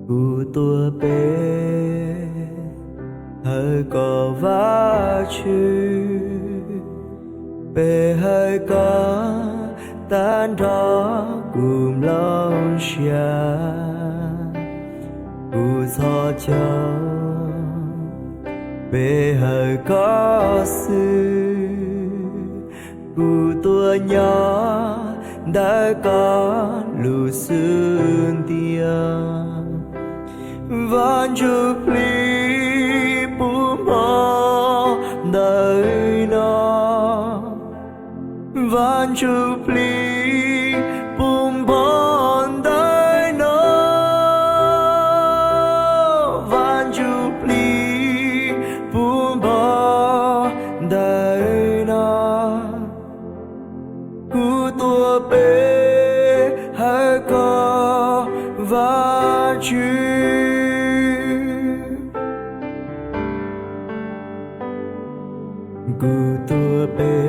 u tua bé hơi có vã chữ bé hơi có tan đó cùng lòng xa u cho cháu bé hơi có sự u tua nhỏ đã có lũ sương tia van chúc ly bùm bò đời nó van chúc ly bùm bò đời nó van chúc ly bùm bò đời nó cu tua bé hay có và chữ cu tua bé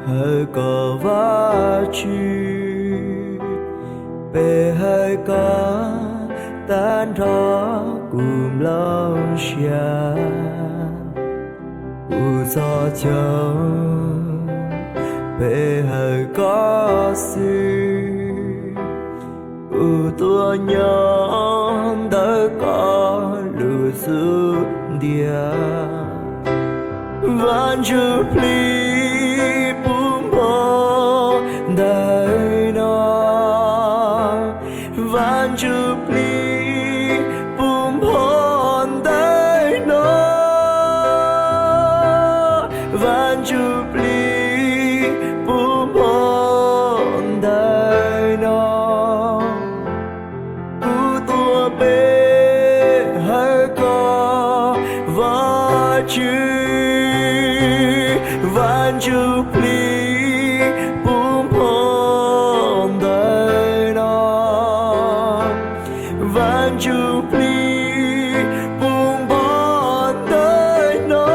hơi có vã chữ bé hơi có tan đó cùng lòng xa u cho cháu bé hơi có sự u tua nhỏ đã có lũ su dia van chúc ly bùm bò đời nó van chúc ly bùm bò đời nó van chúc ly bùm bò đời nó cu tua bé hay có và chữ van chúc ly bùm bò đời nó van chúc ly bùm bò đời nó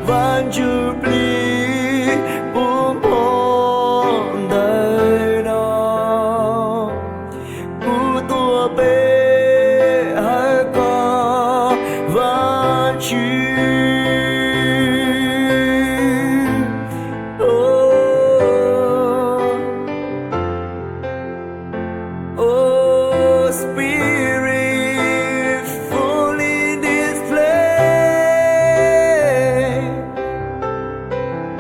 van chúc ly bùm bò đời nó cu tua bé hay có van chữ Spirit, fall in this place.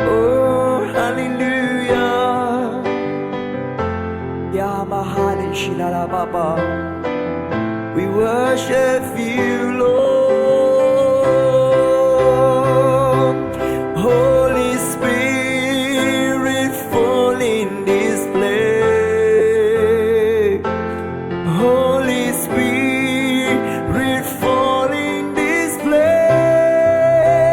Oh, hallelujah. Yamahane Shinara Baba. We worship you, Lord. Holy Spirit, fall in this place. Holy Spirit, fall in this place.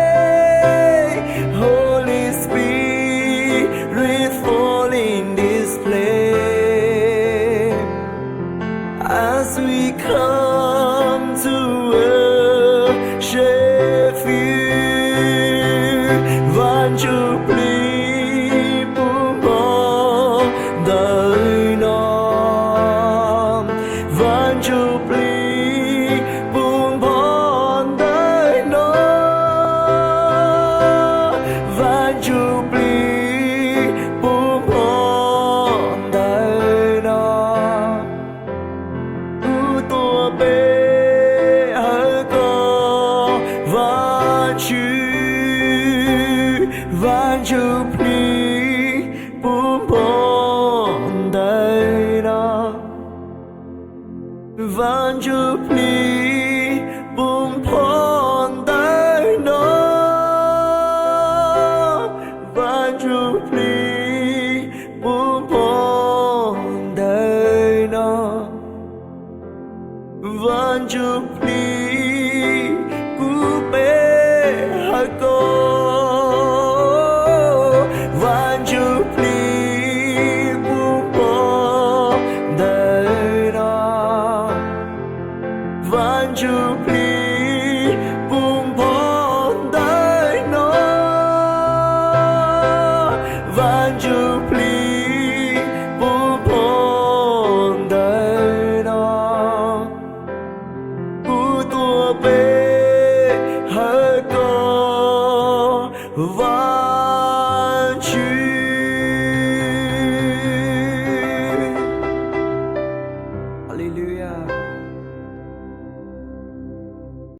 Holy Spirit, fall in this place. As we come to worship you, van chúc ly bùm bò đời nó van chúc ly bùm bò đời nó van chúc ly bùm bò đời nó cu tua bé hơi có và chữ van chúc ly bùm bò đời nó van chúc ly